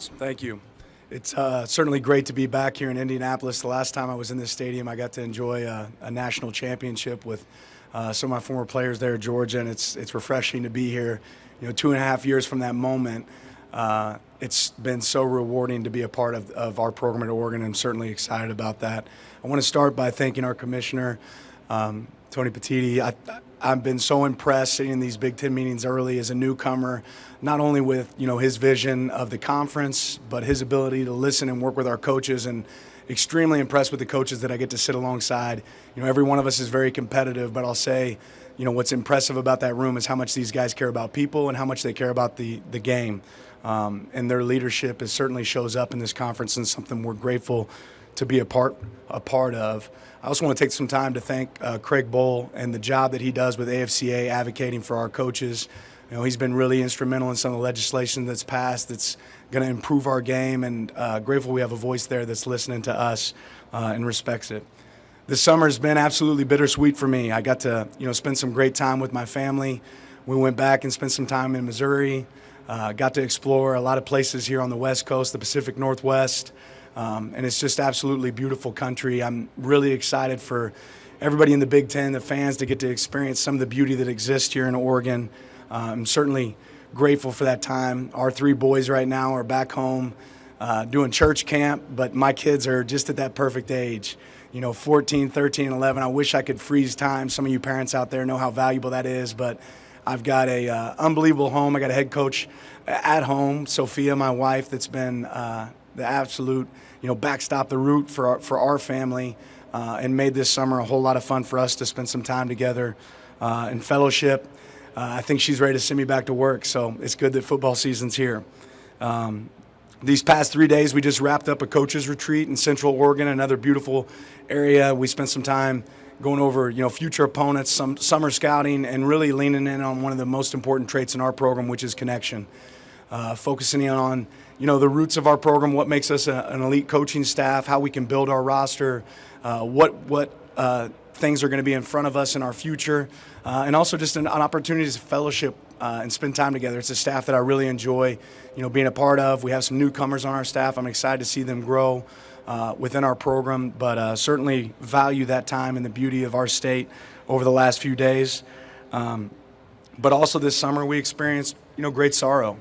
Thank you. It's certainly great to be back here in Indianapolis. The last time I was in this stadium, I got to enjoy a national championship with some of my former players there at Georgia, and it's refreshing to be here. 2.5 years from that moment, it's been so rewarding to be a part of our program at Oregon. I'm certainly excited about that. I want to start by thanking our commissioner, Tony Petitti. I've been so impressed sitting in these Big Ten meetings early as a newcomer, not only with his vision of the conference, but his ability to listen and work with our coaches, and extremely impressed with the coaches that I get to sit alongside. Every one of us is very competitive, but I'll say, what's impressive about that room is how much these guys care about people and how much they care about the game. And their leadership certainly shows up in this conference, and something we're grateful to be a part of. I also want to take some time to thank Craig Bohl and the job that he does with AFCA advocating for our coaches. He's been really instrumental in some of the legislation that's passed that's going to improve our game, and grateful we have a voice there that's listening to us and respects it. This summer has been absolutely bittersweet for me. I got to spend some great time with my family. We went back and spent some time in Missouri, got to explore a lot of places here on the West Coast, the Pacific Northwest. And it's just absolutely beautiful country. I'm really excited for everybody in the Big Ten, the fans, to get to experience some of the beauty that exists here in Oregon. I'm certainly grateful for that time. Our 3 boys right now are back home doing church camp, but my kids are just at that perfect age, 14, 13, and 11. I wish I could freeze time. Some of you parents out there know how valuable that is, but I've got a unbelievable home. I got a head coach at home, Sophia, my wife, that's been the absolute backstop, the root for our family, and made this summer a whole lot of fun for us to spend some time together in fellowship. I think she's ready to send me back to work, so it's good that football season's here. These past 3 days, we just wrapped up a coaches retreat in Central Oregon, another beautiful area. We spent some time going over future opponents, some summer scouting, and really leaning in on one of the most important traits in our program, which is connection. Focusing in on the roots of our program, what makes us an elite coaching staff, how we can build our roster, what things are going to be in front of us in our future, and also just an opportunity to fellowship and spend time together. It's a staff that I really enjoy being a part of. We have some newcomers on our staff. I'm excited to see them grow within our program, but certainly value that time and the beauty of our state over the last few days. But also this summer we experienced great sorrow.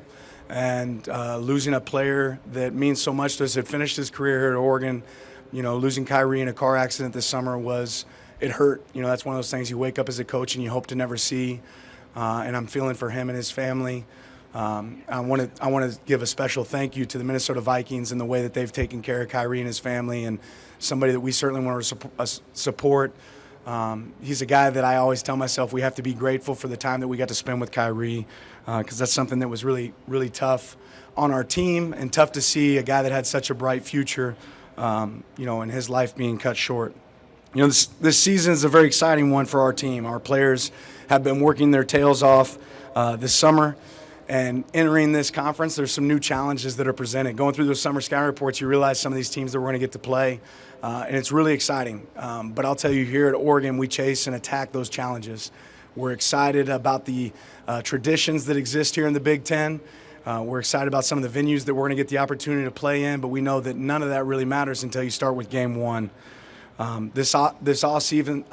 And losing a player that means so much to us, had finished his career here at Oregon. Losing Kyrie in a car accident this summer it hurt. That's one of those things you wake up as a coach and you hope to never see. And I'm feeling for him and his family. I want to give a special thank you to the Minnesota Vikings and the way that they've taken care of Kyrie and his family, and somebody that we certainly want to support. He's a guy that I always tell myself we have to be grateful for the time that we got to spend with Kyrie, because that's something that was really, really tough on our team, and tough to see a guy that had such a bright future, and his life being cut short. This season is a very exciting one for our team. Our players have been working their tails off this summer, and entering this conference, there's some new challenges that are presented. Going through those summer scouting reports, you realize some of these teams that we're going to get to play, and it's really exciting. But I'll tell you, here at Oregon, we chase and attack those challenges. We're excited about the traditions that exist here in the Big Ten. We're excited about some of the venues that we're going to get the opportunity to play in, but we know that none of that really matters until you start with game one. This off-season,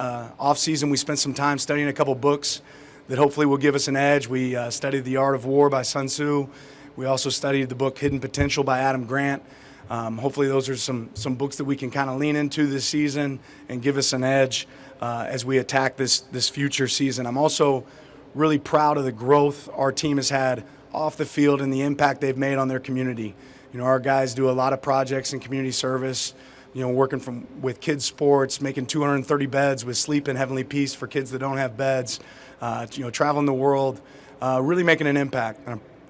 we spent some time studying a couple books that hopefully will give us an edge. We studied The Art of War by Sun Tzu. We also studied the book Hidden Potential by Adam Grant. Hopefully those are some books that we can kind of lean into this season and give us an edge as we attack this future season. I'm also really proud of the growth our team has had off the field and the impact they've made on their community. Our guys do a lot of projects in community service, working with kids sports, making 230 beds with Sleep in Heavenly Peace for kids that don't have beds, traveling the world, really making an impact.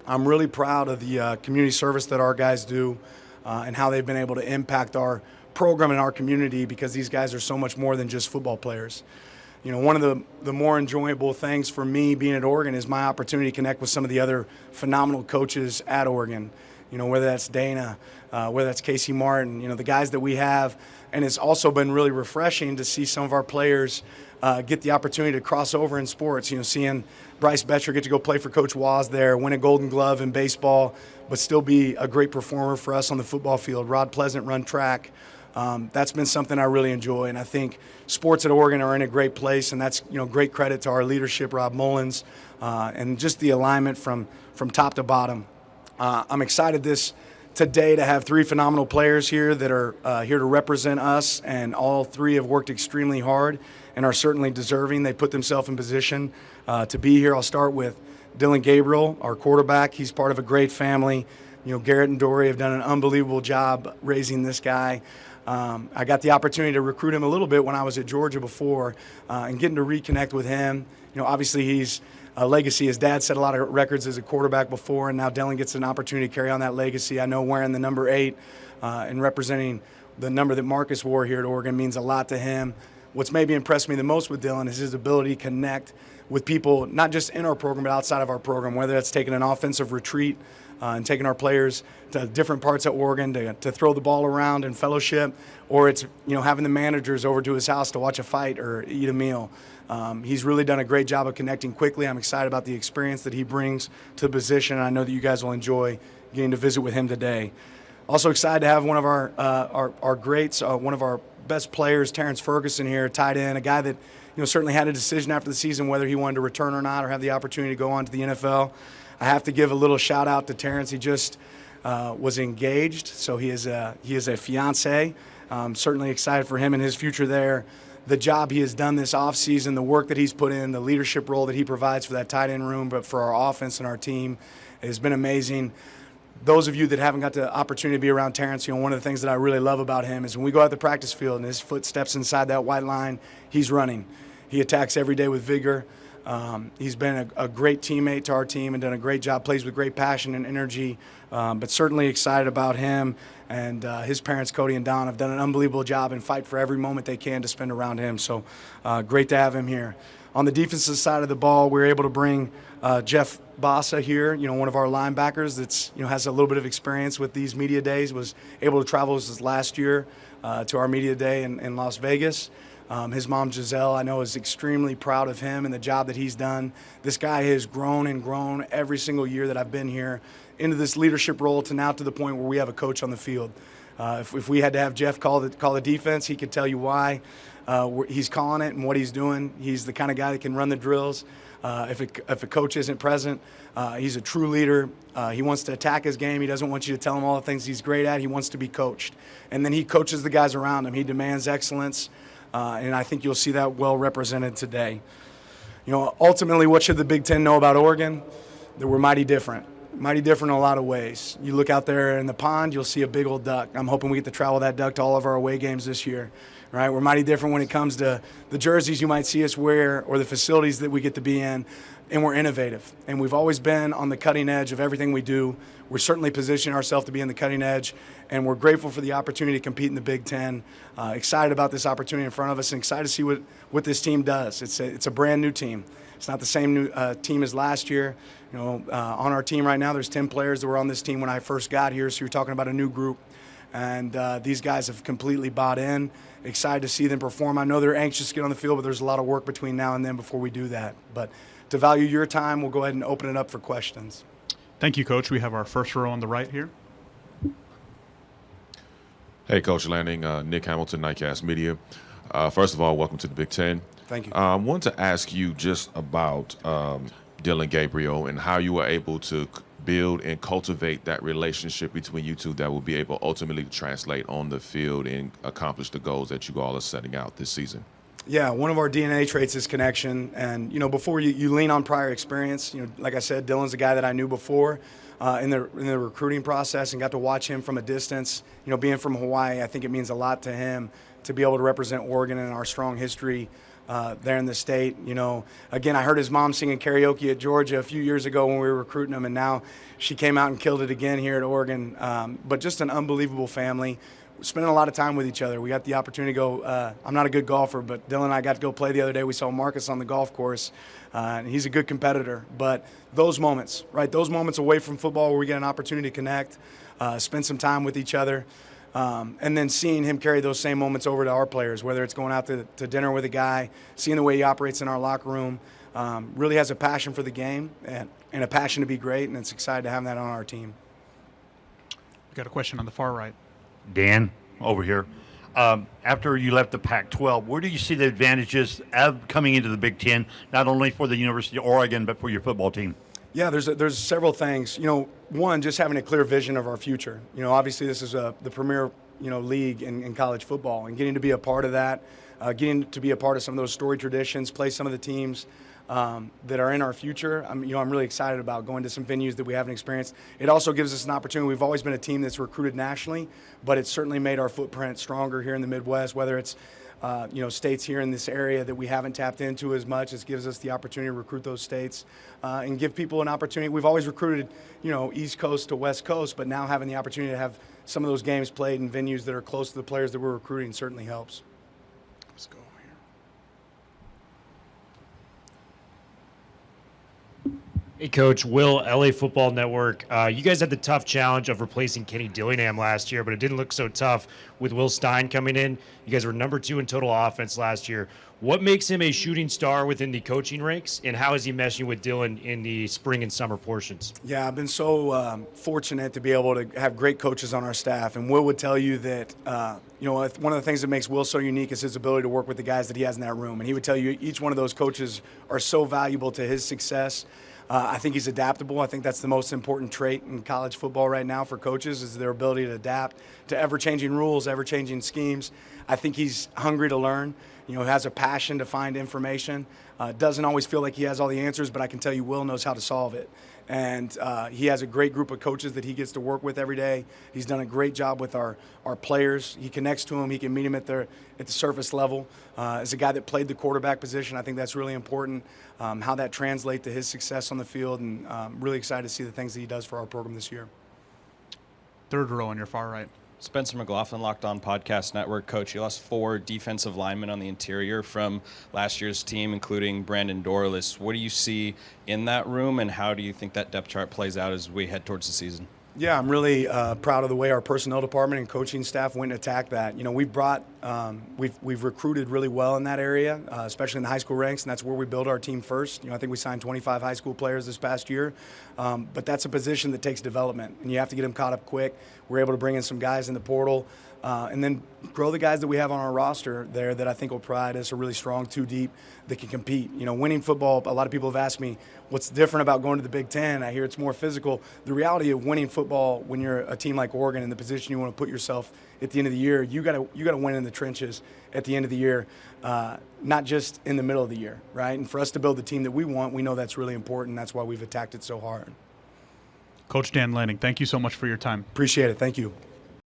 I'm really proud of the community service that our guys do and how they've been able to impact our program and our community, because these guys are so much more than just football players. One of the more enjoyable things for me being at Oregon is my opportunity to connect with some of the other phenomenal coaches at Oregon. whether that's Dana, whether that's Casey Martin, the guys that we have. And it's also been really refreshing to see some of our players get the opportunity to cross over in sports. Seeing Bryce Betcher get to go play for Coach Waz there, win a Golden Glove in baseball, but still be a great performer for us on the football field. Rod Pleasant run track. That's been something I really enjoy, and I think sports at Oregon are in a great place, and that's great credit to our leadership, Rob Mullins, and just the alignment from top to bottom. I'm excited today to have 3 phenomenal players here that are here to represent us, and all 3 have worked extremely hard and are certainly deserving. They put themselves in position to be here. I'll start with Dylan Gabriel, our quarterback. He's part of a great family. Garrett and Dory have done an unbelievable job raising this guy. I got the opportunity to recruit him a little bit when I was at Georgia before, and getting to reconnect with him. Obviously he's a legacy. His dad set a lot of records as a quarterback before, and now Dylan gets an opportunity to carry on that legacy. I know wearing the number 8 and representing the number that Marcus wore here at Oregon means a lot to him. What's maybe impressed me the most with Dylan is his ability to connect with people, not just in our program, but outside of our program, whether that's taking an offensive retreat and taking our players to different parts of Oregon to throw the ball around and fellowship, or it's having the managers over to his house to watch a fight or eat a meal. He's really done a great job of connecting quickly. I'm excited about the experience that he brings to the position, and I know that you guys will enjoy getting to visit with him today. Also excited to have one of our greats, one of our best players, Terrence Ferguson here, tight end, a guy that certainly had a decision after the season whether he wanted to return or not, or have the opportunity to go on to the NFL. I have to give a little shout out to Terrence. He just was engaged, so he is a fiancé. Certainly excited for him and his future there. The job he has done this offseason, the work that he's put in, the leadership role that he provides for that tight end room, but for our offense and our team, has been amazing. Those of you that haven't got the opportunity to be around Terrence, one of the things that I really love about him is when we go out the practice field and his foot steps inside that white line, he's running. He attacks every day with vigor. He's been a great teammate to our team and done a great job, plays with great passion and energy, but certainly excited about him. And his parents, Cody and Don, have done an unbelievable job and fight for every moment they can to spend around him. So great to have him here. On the defensive side of the ball, we were able to bring Jeff Bassa here, one of our linebackers that's has a little bit of experience with these media days, was able to travel this last year to our media day in Las Vegas. His mom, Giselle, I know is extremely proud of him and the job that he's done. This guy has grown and grown every single year that I've been here into this leadership role to now to the point where we have a coach on the field. If we had to have Jeff call the defense, he could tell you why. He's calling it and what he's doing. He's the kind of guy that can run the drills. If a coach isn't present, he's a true leader. He wants to attack his game. He doesn't want you to tell him all the things he's great at. He wants to be coached. And then he coaches the guys around him. He demands excellence, and I think you'll see that well represented today. Ultimately, what should the Big Ten know about Oregon? That we're mighty different. Mighty different in a lot of ways. You look out there in the pond, you'll see a big old duck. I'm hoping we get to travel that duck to all of our away games this year. Right? We're mighty different when it comes to the jerseys you might see us wear or the facilities that we get to be in, and we're innovative. And we've always been on the cutting edge of everything we do. We're certainly positioning ourselves to be in the cutting edge, and we're grateful for the opportunity to compete in the Big Ten. Excited about this opportunity in front of us, and excited to see what this team does. It's a brand new team. It's not the same new team as last year. On our team right now, there's 10 players that were on this team when I first got here, so you're talking about a new group. And these guys have completely bought in. Excited to see them perform. I know they're anxious to get on the field, but there's a lot of work between now and then before we do that. But to value your time, we'll go ahead and open it up for questions. Thank you, Coach. We have our first row on the right here. Hey, Coach Lanning, Nick Hamilton, Nightcast Media. First of all, welcome to the Big Ten. Thank you. I wanted to ask you just about Dylan Gabriel and how you were able to build and cultivate that relationship between you two that will be able ultimately to translate on the field and accomplish the goals that you all are setting out this season. Yeah, one of our DNA traits is connection. And, before you lean on prior experience, like I said, Dylan's a guy that I knew before in the recruiting process and got to watch him from a distance. Being from Hawaii, I think it means a lot to him to be able to represent Oregon and our strong history there in the state. Again, I heard his mom singing karaoke at Georgia a few years ago when we were recruiting him, and now she came out and killed it again here at Oregon. But just an unbelievable family. spending a lot of time with each other. We got the opportunity to go. I'm not a good golfer, but Dylan and I got to go play the other day. We saw Marcus on the golf course, and he's a good competitor. But those moments, right, those moments away from football where we get an opportunity to connect, spend some time with each other, and then seeing him carry those same moments over to our players, whether it's going out to dinner with a guy, seeing the way he operates in our locker room, really has a passion for the game and a passion to be great, and it's excited to have that on our team. We got a question on the far right. Dan, over here. After you left the Pac-12, where do you see the advantages of coming into the Big Ten, not only for the University of Oregon, but for your football team? Yeah, there's several things. One, just having a clear vision of our future. Obviously this is the premier, league in college football, and getting to be a part of that, getting to be a part of some of those story traditions, play some of the teams that are in our future. I'm really excited about going to some venues that we haven't experienced. It also gives us an opportunity. We've always been a team that's recruited nationally, but it's certainly made our footprint stronger here in the Midwest, whether it's states here in this area that we haven't tapped into as much. It gives us the opportunity to recruit those states and give people an opportunity. We've always recruited, East Coast to West Coast, but now having the opportunity to have some of those games played in venues that are close to the players that we're recruiting certainly helps. Let's go. Hey, Coach. Will, LA Football Network. You guys had the tough challenge of replacing Kenny Dillingham last year, but it didn't look so tough with Will Stein coming in. You guys were number 2 in total offense last year. What makes him a shooting star within the coaching ranks, and how is he meshing with Dylan in the spring and summer portions? Yeah, I've been so fortunate to be able to have great coaches on our staff, and Will would tell you that one of the things that makes Will so unique is his ability to work with the guys that he has in that room, and he would tell you each one of those coaches are so valuable to his success. I think he's adaptable. I think that's the most important trait in college football right now for coaches is their ability to adapt to ever-changing rules, ever-changing schemes. I think he's hungry to learn, has a passion to find information. Doesn't always feel like he has all the answers, but I can tell you Will knows how to solve it. And he has a great group of coaches that he gets to work with every day. He's done a great job with our players. He connects to them. He can meet them at the surface level. As a guy that played the quarterback position, I think that's really important, how that translates to his success on the field, and really excited to see the things that he does for our program this year. Third row on your far right. Spencer McLaughlin, Locked On Podcast Network. Coach, you lost 4 defensive linemen on the interior from last year's team, including Brandon Dorless. What do you see in that room, and how do you think that depth chart plays out as we head towards the season? Yeah, I'm really proud of the way our personnel department and coaching staff went and attacked that. We've recruited really well in that area, especially in the high school ranks, and that's where we build our team first. I think we signed 25 high school players this past year, but that's a position that takes development, and you have to get them caught up quick. We're able to bring in some guys in the portal, and then grow the guys that we have on our roster there that I think will provide us a really strong 2 deep that can compete. Winning football, a lot of people have asked me, what's different about going to the Big Ten? I hear it's more physical. The reality of winning football when you're a team like Oregon in the position you want to put yourself at the end of the year, you gotta win in the trenches at the end of the year, not just in the middle of the year, right? And for us to build the team that we want, we know that's really important. That's why we've attacked it so hard. Coach Dan Lanning, thank you so much for your time. Appreciate it. Thank you.